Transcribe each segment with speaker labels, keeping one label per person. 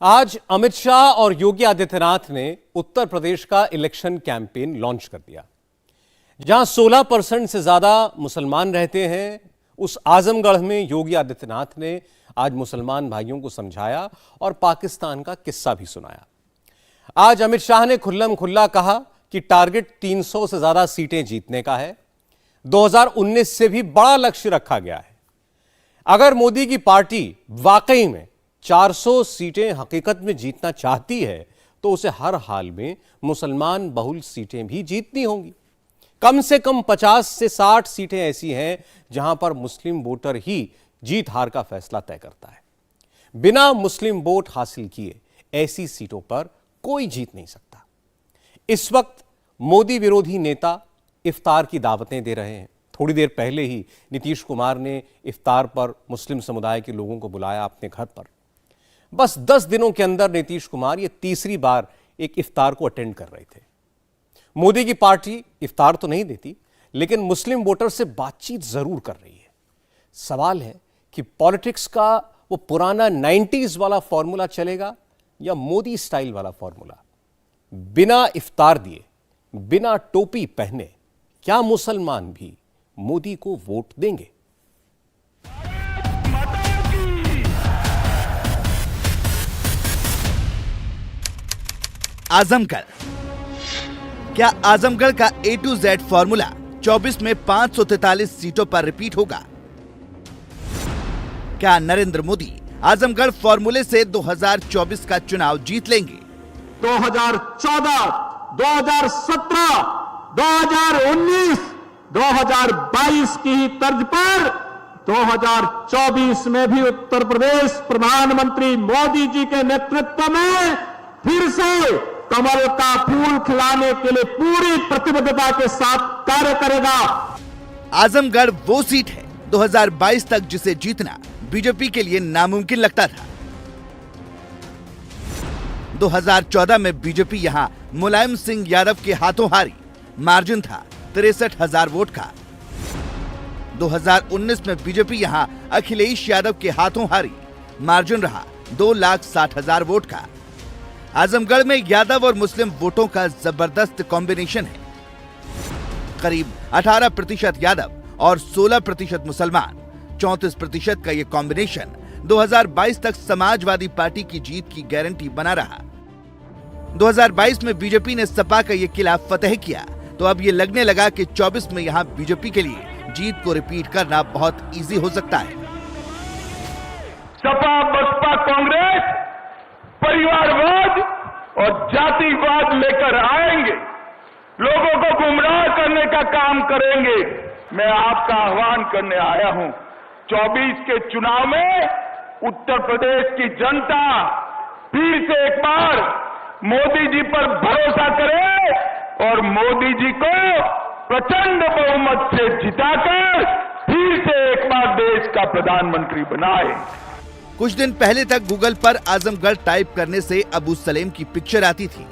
Speaker 1: आज अमित शाह और योगी आदित्यनाथ ने उत्तर प्रदेश का इलेक्शन कैंपेन लॉन्च कर दिया। जहां 16% से ज्यादा मुसलमान रहते हैं, उस आजमगढ़ में योगी आदित्यनाथ ने आज मुसलमान भाइयों को समझाया और पाकिस्तान का किस्सा भी सुनाया। आज अमित शाह ने खुल्लम खुल्ला कहा कि टारगेट 300 से ज्यादा सीटें जीतने का है। 2019 से भी बड़ा लक्ष्य रखा गया है। अगर मोदी की पार्टी वाकई में 400 सीटें हकीकत में जीतना चाहती है तो उसे हर हाल में मुसलमान बहुल सीटें भी जीतनी होंगी। कम से कम 50 से 60 सीटें ऐसी हैं जहां पर मुस्लिम वोटर ही जीत हार का फैसला तय करता है। बिना मुस्लिम वोट हासिल किए ऐसी सीटों पर कोई जीत नहीं सकता। इस वक्त मोदी विरोधी नेता इफ्तार की दावतें दे रहे हैं। थोड़ी देर पहले ही नीतीश कुमार ने इफ्तार पर मुस्लिम समुदाय के लोगों को बुलाया अपने घर पर। बस 10 दिनों के अंदर नीतीश कुमार ये तीसरी बार एक इफ्तार को अटेंड कर रहे थे। मोदी की पार्टी इफ्तार तो नहीं देती, लेकिन मुस्लिम वोटर से बातचीत जरूर कर रही है। सवाल है कि पॉलिटिक्स का वो पुराना 90s वाला फॉर्मूला चलेगा या मोदी स्टाइल वाला फॉर्मूला। बिना इफ्तार दिए, बिना टोपी पहने क्या मुसलमान भी मोदी को वोट देंगे?
Speaker 2: आजमगढ़, क्या आजमगढ़ का A to Z फॉर्मूला 24 में 543 सीटों पर रिपीट होगा? क्या नरेंद्र मोदी आजमगढ़ फॉर्मूले से 2024 का चुनाव जीत लेंगे?
Speaker 3: 2014, 2017, 2019, 2022 की ही तर्ज पर 2024 में भी उत्तर प्रदेश प्रधानमंत्री मोदी जी के नेतृत्व में फिर से कमल का फूल खिलाने के लिए पूरी प्रतिबद्धता के साथ कार्य करेगा।
Speaker 2: आजमगढ़ वो सीट है 2022 तक जिसे जीतना बीजेपी के लिए नामुमकिन लगता था। 2014 में बीजेपी यहां मुलायम सिंह यादव के हाथों हारी। मार्जिन था 63,000 वोट का। 2019 में बीजेपी यहां अखिलेश यादव के हाथों हारी। मार्जिन रहा 2,60,000 वोट का। आजमगढ़ में यादव और मुस्लिम वोटों का जबरदस्त कॉम्बिनेशन है। करीब 18% यादव और 16% मुसलमान। 34% का यह कॉम्बिनेशन 2022 तक समाजवादी पार्टी की जीत की गारंटी बना रहा। 2022 में बीजेपी ने सपा का यह किला फतेह किया तो अब ये लगने लगा कि 24 में यहां बीजेपी के लिए जीत को रिपीट करना बहुत इजी हो सकता है।
Speaker 4: सपा, बसपा, कांग्रेस परिवारवाद और जातिवाद लेकर आएंगे, लोगों को गुमराह करने का काम करेंगे। मैं आपका आह्वान करने आया हूं, 24 के चुनाव में उत्तर प्रदेश की जनता फिर से एक बार मोदी जी पर भरोसा करे और मोदी जी को प्रचंड बहुमत से जिताकर फिर से एक बार देश का प्रधानमंत्री बनाए।
Speaker 2: कुछ दिन पहले तक गूगल पर आजमगढ़ टाइप करने से अबू सलेम की पिक्चर आती थी।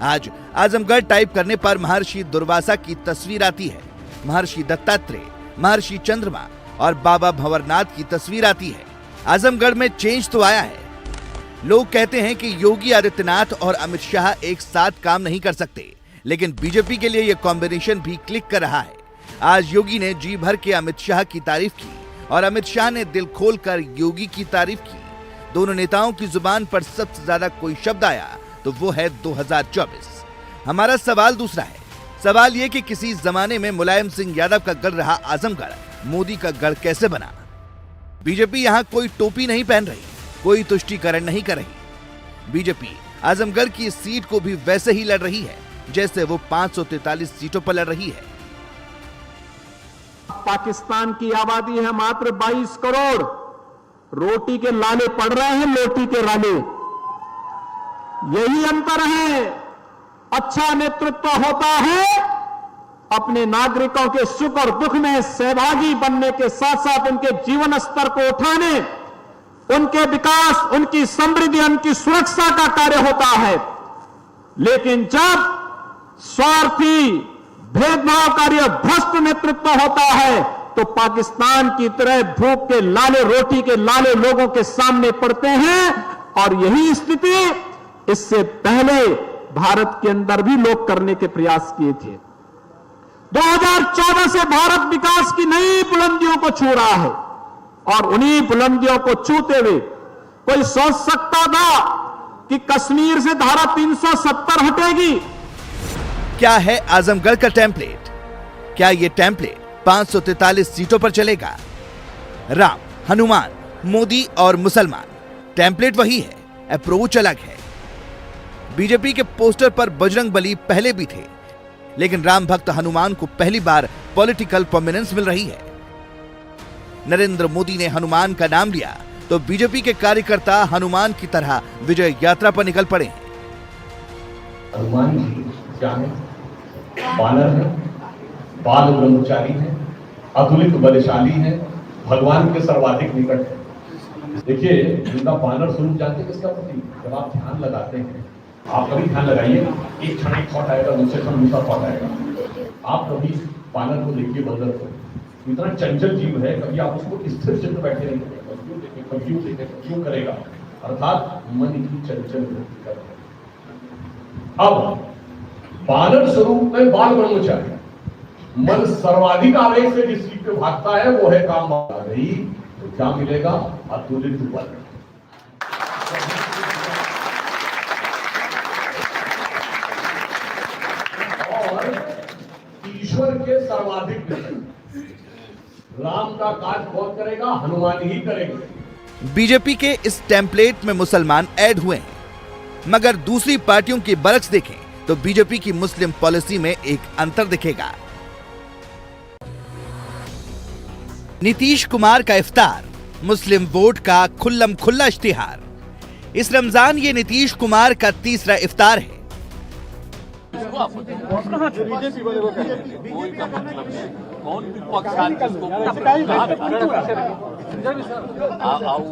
Speaker 2: आज आजमगढ़ टाइप करने पर महर्षि दुर्वासा की तस्वीर आती है। महर्षि दत्तात्रेय, महर्षि चंद्रमा और बाबा भंवरनाथ की तस्वीर आती है। आजमगढ़ में चेंज तो आया है। लोग कहते हैं कि योगी आदित्यनाथ और अमित शाह एक साथ काम नहीं कर सकते, लेकिन बीजेपी के लिए यह कॉम्बिनेशन भी क्लिक कर रहा है। आज योगी ने जी भर के अमित शाह की तारीफ की और अमित शाह ने दिल खोलकर योगी की तारीफ की। दोनों नेताओं की जुबान पर सबसे ज्यादा कोई शब्द आया तो वो है 2024। हमारा सवाल दूसरा है। सवाल ये कि किसी जमाने में मुलायम सिंह यादव का गढ़ रहा आजमगढ़ मोदी का गढ़ कैसे बना? बीजेपी यहां कोई टोपी नहीं पहन रही, कोई तुष्टीकरण नहीं कर रही। बीजेपी आजमगढ़ की इस सीट को भी वैसे ही लड़ रही है जैसे वो 543 सीटों पर लड़ रही है।
Speaker 3: पाकिस्तान की आबादी है मात्र 22 करोड़। रोटी के लाले पड़ रहे हैं, लोटी के लाले। यही अंतर है। अच्छा नेतृत्व होता है अपने नागरिकों के सुख और दुख में सहभागी बनने के साथ साथ उनके जीवन स्तर को उठाने, उनके विकास, उनकी समृद्धि, उनकी सुरक्षा का कार्य होता है। लेकिन जब स्वार्थी, भेदभावकारी और भ्रष्ट नेतृत्व होता है तो पाकिस्तान की तरह भूख के लाले, रोटी के लाले लोगों के सामने पड़ते हैं और यही स्थिति इससे पहले भारत के अंदर भी लोग करने के प्रयास किए थे। 2014 से भारत विकास की नई बुलंदियों को छू रहा है और उन्हीं बुलंदियों को छूते हुए कोई सोच सकता था कि कश्मीर से धारा 370 हटेगी?
Speaker 2: क्या है आजमगढ़ का टेम्पलेट? क्या ये टेम्पलेट 543 सीटों पर चलेगा? राम, हनुमान, मोदी और मुसलमान, टेम्पलेट वही है, अप्रोच अलग है। बीजेपी के पोस्टर पर बजरंगबली पहले भी थे, लेकिन राम भक्त हनुमान को पहली बार पॉलिटिकल प्रोमिनेंस मिल रही है। नरेंद्र मोदी ने हनुमान का नाम लिया तो बीजेपी के कार्यकर्ता हनुमान की तरह विजय यात्रा पर निकल पड़े हैं।
Speaker 5: हनुमान जी क्या है? बानर है, बाल ब्रह्मचारी है, अतुलित बलशाली है, भगवान के सर्वाधिक निकट है। देखिए, जिनका बानर स्वरूप जानते हैं किसका प्रतीक? जब आप ध्यान लगाते हैं, आप कभी ध्यान लगाइए, एक क्षण एक थॉट आएगा, दूसरे क्षण दूसरा थॉट आएगा। आप कभी बानर को देखिए, बंदर को, इतना चंचल जीव है, कभी आप उसको स्थिर चित्त बैठे नहीं करेगा, कभी यूं देखें, क्यों करेगा? अर्थात मन की चंचल वृत्ति का। अब बानर स्वरूप में बाल ब्रह्मचारी, मन सर्वाधिक आवेग से जिस चीज पे भागता है वो है काम आ गई, तो क्या मिलेगा? अतुलित बल। ईश्वर के सर्वाधिक निकट। राम का काज कौन करेगा? हनुमान ही करेंगे।
Speaker 2: बीजेपी के इस टेम्पलेट में मुसलमान ऐड हुए हैं, मगर दूसरी पार्टियों की बरक्स देखें तो बीजेपी की मुस्लिम पॉलिसी में एक अंतर दिखेगा। नीतीश कुमार का इफ्तार, मुस्लिम वोट का खुल्लम खुल्ला इश्तिहार। इस रमजान ये नीतीश कुमार का तीसरा इफ्तार है।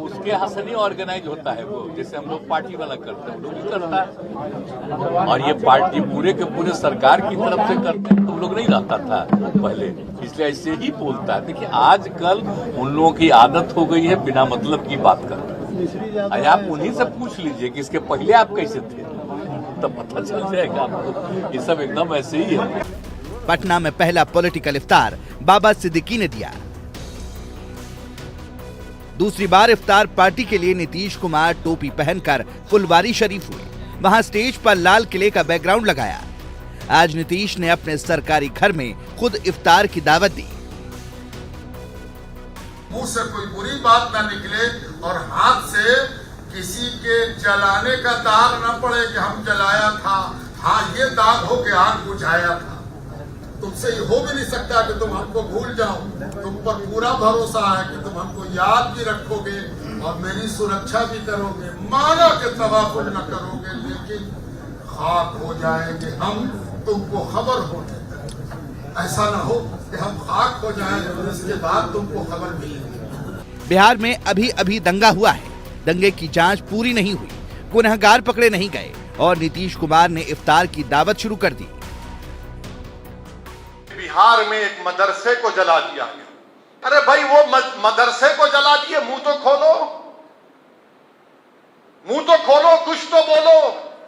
Speaker 6: उसके यहाँ से नहीं ऑर्गेनाइज होता है वो, जैसे हम लोग पार्टी वाला करते हैं, वो लोग भी करता है। और ये पार्टी पूरे के पूरे सरकार की तरफ से करते हैं, तुम लोग नहीं रहता था पहले, इसलिए ऐसे ही बोलता है। देखिए, आजकल उन लोगों की आदत हो गई है बिना मतलब की बात करना। आप उन्हीं से पूछ लीजिए कि इसके पहले आप कैसे थे, तब पता चल जाएगा आपको। ये सब एकदम ऐसे ही है।
Speaker 2: पटना में पहला पॉलिटिकल इफ्तार बाबा सिद्दीकी ने दिया। दूसरी बार इफ्तार पार्टी के लिए नीतीश कुमार टोपी पहनकर फुलवारी शरीफ हुए। वहां स्टेज पर लाल किले का बैकग्राउंड लगाया। आज नीतीश ने अपने सरकारी घर में खुद इफ्तार की दावत दी।
Speaker 7: मुंह से कोई बुरी बात ना निकले और हाथ से किसी के जलाने का दाग न पड़े कि हम जलाया था। हाँ, ये दाग हो के आग बुझाया था। तुमसे ये हो भी नहीं सकता कि तुम हमको भूल जाओ। तुम पर पूरा भरोसा है कि तुम हमको याद भी रखोगे और मेरी सुरक्षा भी करोगे। माना कि तवाफुल न करोगे, लेकिन खाक हो जाएंगे हम, तुमको खबर हो। ऐसा न हो कि हम खाक हो जाएं और इसके बाद तुमको खबर मिलेगी।
Speaker 2: बिहार में अभी अभी दंगा हुआ है। दंगे की जांच पूरी नहीं हुई, गुनहगार पकड़े नहीं गए और नीतीश कुमार ने इफ्तार की दावत शुरू कर दी।
Speaker 7: बिहार में एक मदरसे को जला दिया गया। अरे भाई, वो मदरसे को जला दिए, मुंह तो खोलो, मुंह तो खोलो, कुछ तो बोलो।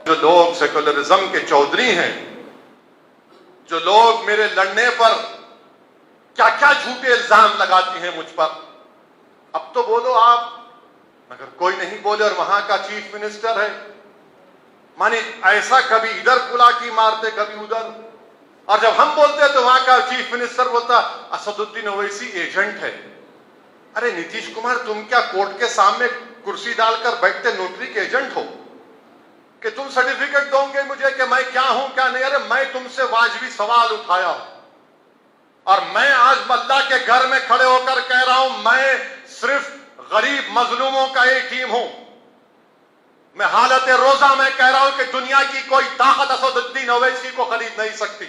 Speaker 7: जो लोग सेकुलरिज्म के चौधरी हैं, जो लोग मेरे लड़ने पर क्या क्या झूठे इल्जाम लगाते हैं मुझ पर, अब तो बोलो आप। मगर कोई नहीं बोले और वहां का चीफ मिनिस्टर है। माने ऐसा कभी इधर पुला की मारते, कभी उधर। और जब हम बोलते हैं तो वहां का चीफ मिनिस्टर बोलता असदुद्दीन ओवैसी एजेंट है। अरे नीतीश कुमार, तुम क्या कोर्ट के सामने कुर्सी डालकर बैठते नोटरी के एजेंट हो कि तुम सर्टिफिकेट दोगे मुझे कि मैं क्या हूं क्या नहीं? अरे मैं तुमसे वाजिबी सवाल उठाया हूं और मैं आज अल्लाह के घर में खड़े होकर कह रहा हूं, मैं सिर्फ गरीब मजलूमों का एक टीम हूं। मैं हालत रोजा में कह रहा हूं कि दुनिया की कोई ताकत असदुद्दीन ओवैसी को खरीद नहीं सकती।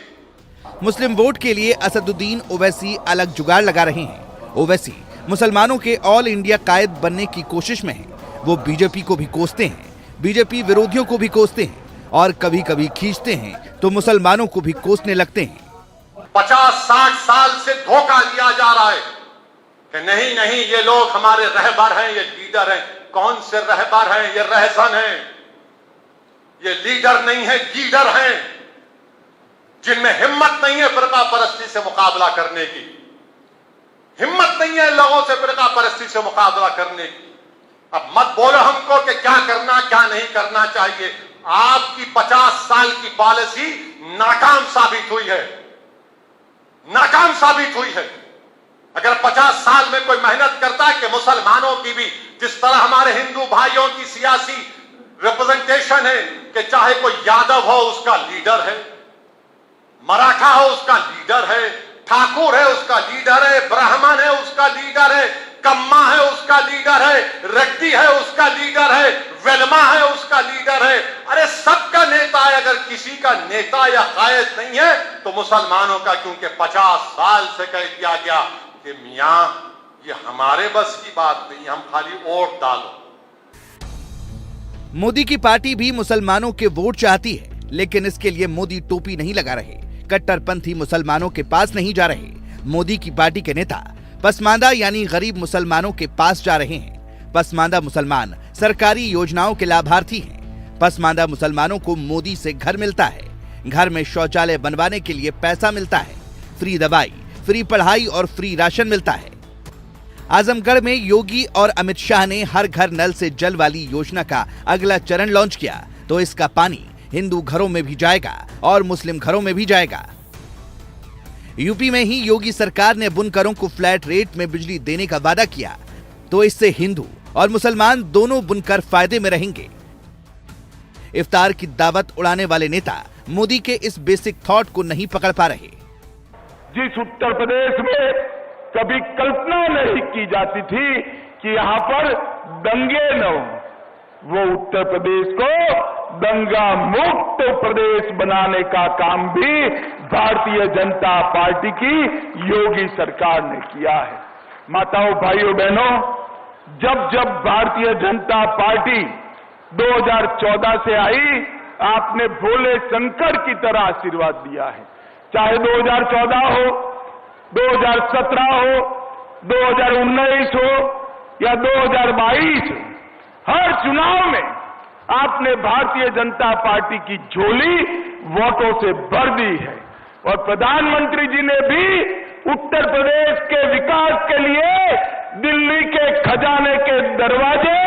Speaker 2: मुस्लिम वोट के लिए असदुद्दीन ओवैसी अलग जुगाड़ लगा रहे हैं। ओवैसी मुसलमानों के ऑल इंडिया कायद बनने की कोशिश में हैं। वो बीजेपी को भी कोसते हैं, बीजेपी विरोधियों को भी कोसते हैं और कभी कभी खींचते हैं तो मुसलमानों को भी कोसने लगते हैं।
Speaker 7: 50-60 साल से धोखा दिया जा रहा है कि नहीं नहीं, ये लोग हमारे रहबर हैं, ये लीडर हैं। कौन से रहबर हैं, ये रहसन हैं, ये लीडर नहीं है, लीडर हैं, जिनमें हिम्मत नहीं है फिरका परस्ती से मुकाबला करने की, हिम्मत नहीं है लोगों से फिरका परस्ती से मुकाबला करने की। अब मत बोलो हमको कि क्या करना क्या नहीं करना चाहिए। आपकी 50 साल की पॉलिसी नाकाम साबित हुई है, नाकाम साबित हुई है। अगर 50 साल में कोई मेहनत करता है कि मुसलमानों की भी, जिस तरह हमारे हिंदू भाइयों की सियासी रिप्रेजेंटेशन है कि चाहे कोई यादव हो उसका लीडर है, मराठा हो उसका लीडर है, ठाकुर है उसका लीडर है, ब्राह्मण है उसका लीडर है, कम्मा है उसका लीडर है, रेड्डी है उसका लीडर है, वेलमा है उसका लीडर है। अरे सबका नेता है। अगर किसी का नेता या कायद नहीं है तो मुसलमानों का, क्योंकि 50 साल से कह दिया गया कि मियां ये हमारे बस की बात नहीं, हम खाली वोट डालो।
Speaker 2: मोदी की पार्टी भी मुसलमानों के वोट चाहती है, लेकिन इसके लिए मोदी टोपी नहीं लगा रहे, कट्टरपंथी मुसलमानों के पास नहीं जा रहे। मोदी की पार्टी के नेता पसमानदा यानी गरीब मुसलमानों के पास जा रहे हैं। पसमानदा मुसलमान सरकारी योजनाओं के लाभार्थी हैं। पसमानदा मुसलमानों को मोदी से घर मिलता है, घर में शौचालय बनवाने के लिए पैसा मिलता है, फ्री दवाई, फ्री पढ़ाई और फ्री राशन मिलता है। आजमगढ़ में योगी और अमित शाह ने हर घर नल से जल वाली योजना का अगला चरण लॉन्च किया, तो इसका पानी हिंदू घरों में भी जाएगा और मुस्लिम घरों में भी जाएगा। यूपी में ही योगी सरकार ने बुनकरों को फ्लैट रेट में बिजली देने का वादा किया, तो इससे हिंदू और मुसलमान दोनों बुनकर फायदे में रहेंगे। इफ्तार की दावत उड़ाने वाले नेता मोदी के इस बेसिक थॉट को नहीं पकड़ पा रहे।
Speaker 4: जिस उत्तर प्रदेश में कभी कल्पना नहीं की जाती थी कि यहां पर दंगे न हो, वो उत्तर प्रदेश को दंगा मुक्त प्रदेश बनाने का काम भी भारतीय जनता पार्टी की योगी सरकार ने किया है। माताओं, भाइयों, बहनों, जब जब भारतीय जनता पार्टी 2014 से आई, आपने भोले शंकर की तरह आशीर्वाद दिया है। चाहे 2014 हो, 2017 हो, 2019 हो या 2022 हो, हर चुनाव में आपने भारतीय जनता पार्टी की झोली वोटों से भर दी है। और प्रधानमंत्री जी ने भी उत्तर प्रदेश के विकास के लिए दिल्ली के खजाने के दरवाजे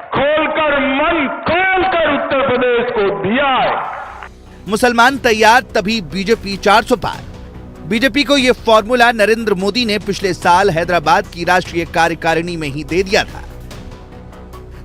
Speaker 4: खोलकर, मन खोलकर उत्तर प्रदेश को दिया है।
Speaker 2: मुसलमान तैयार तभी बीजेपी 400 पार। बीजेपी को यह फॉर्मूला नरेंद्र मोदी ने पिछले साल हैदराबाद की राष्ट्रीय कार्यकारिणी में ही दे दिया था।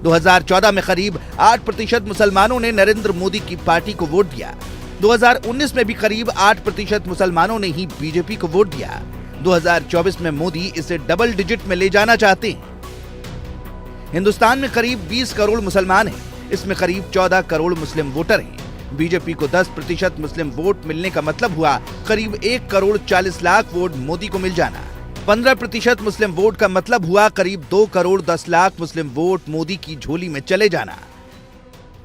Speaker 2: 2014 में करीब 8% मुसलमानों ने नरेंद्र मोदी की पार्टी को वोट दिया। 2019 में भी करीब 8% मुसलमानों ने ही बीजेपी को वोट दिया। 2024 में मोदी इसे डबल डिजिट में ले जाना चाहते हैं। हिंदुस्तान में करीब 20 करोड़ मुसलमान हैं, इसमें करीब 14 करोड़ मुस्लिम वोटर हैं। बीजेपी को 10% मुस्लिम वोट मिलने का मतलब हुआ करीब 1 करोड़ 40 लाख वोट मोदी को मिल जाना। 15% मुस्लिम वोट का मतलब हुआ करीब 2 करोड़ 10 लाख मुस्लिम वोट मोदी की झोली में चले जाना।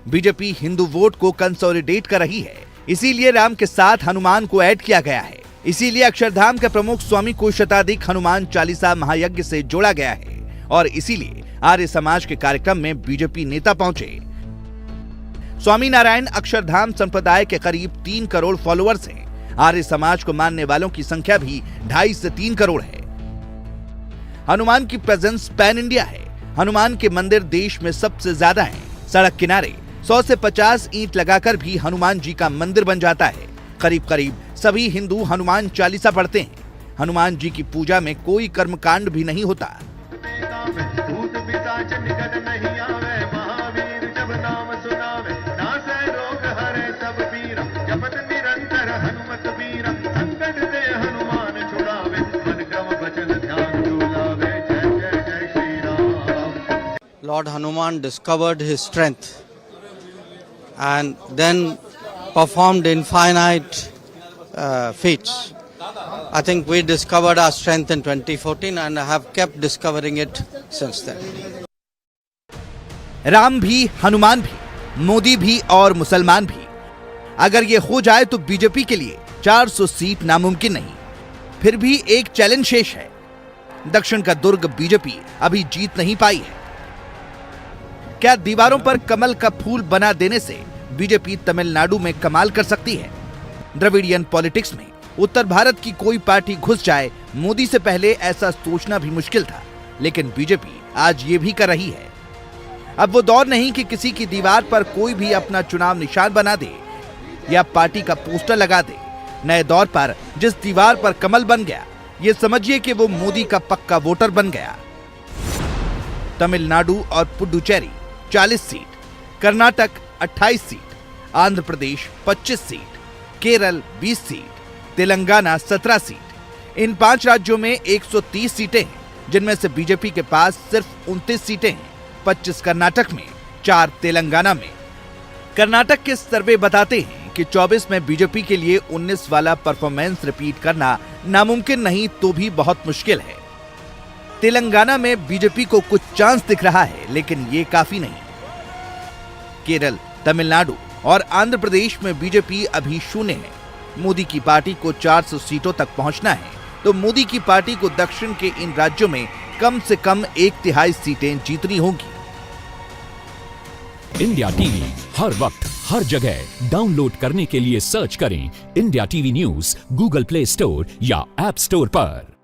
Speaker 2: बीजेपी हिंदू वोट को कंसोलिडेट कर रही है, इसीलिए राम के साथ हनुमान को ऐड किया गया है। इसीलिए अक्षरधाम के प्रमुख स्वामी को शताधिक हनुमान चालीसा महायज्ञ से जोड़ा गया है और इसीलिए आर्य समाज के कार्यक्रम में बीजेपी नेता पहुंचे। स्वामी नारायण अक्षरधाम संप्रदाय के करीब 3 करोड़ फॉलोअर्स हैं। आर्य समाज को मानने वालों की संख्या भी 2.5 से 3 करोड़ है। हनुमान की प्रेजेंस पैन इंडिया है। हनुमान के मंदिर देश में सबसे ज्यादा हैं। सड़क किनारे 100 से 50 ईंट लगाकर भी हनुमान जी का मंदिर बन जाता है। करीब करीब सभी हिंदू हनुमान चालीसा पढ़ते हैं। हनुमान जी की पूजा में कोई कर्मकांड भी नहीं होता।
Speaker 8: Lord Hanuman discovered his strength and then performed infinite feats. I think we discovered our strength in 2014 and have kept discovering it since then.
Speaker 2: Ram भी, हनुमान भी, मोदी भी और मुसलमान भी। अगर ये हो जाए तो बीजेपी के लिए 400 सीट नामुमकिन नहीं। फिर भी एक चैलेंज शेष है। दक्षिण का दुर्ग बीजेपी अभी जीत नहीं पाई है। क्या दीवारों पर कमल का फूल बना देने से बीजेपी तमिलनाडु में कमाल कर सकती है? द्रविडियन पॉलिटिक्स में उत्तर भारत की कोई पार्टी घुस जाए, मोदी से पहले ऐसा सोचना भी मुश्किल था, लेकिन बीजेपी आज ये भी कर रही है। अब वो दौर नहीं कि किसी की दीवार पर कोई भी अपना चुनाव निशान बना दे या पार्टी का पोस्टर लगा दे। नए दौर पर जिस दीवार पर कमल बन गया, ये समझिए कि वो मोदी का पक्का वोटर बन गया। तमिलनाडु और Puducherry 40 seat, Karnataka 28 seat, Andhra Pradesh 25 seat, Kerala 20 seat, Telangana 17 seat. इन 5 राज्यों में 130 सीटें हैं, जिनमें से बीजेपी के पास सिर्फ 29 सीटें हैं, 25 कर्नाटक में, 4 तेलंगाना में। कर्नाटक के सर्वे बताते हैं कि 24 में बीजेपी के लिए 19 वाला परफॉर्मेंस रिपीट करना नामुमकिन नहीं तो भी बहुत मुश्किल है। तेलंगाना में बीजेपी को कुछ चांस दिख रहा है, लेकिन ये काफी नहीं। केरल, तमिलनाडु और आंध्र प्रदेश में बीजेपी अभी शून्य है। मोदी की पार्टी को 400 सीटों तक पहुंचना है, तो मोदी की पार्टी को दक्षिण के इन राज्यों में कम से कम 1/3 सीटें जीतनी होंगी।
Speaker 9: इंडिया टीवी हर वक्त हर जगह डाउनलोड करने के लिए सर्च करें India TV news Google play store या ऐप स्टोर पर।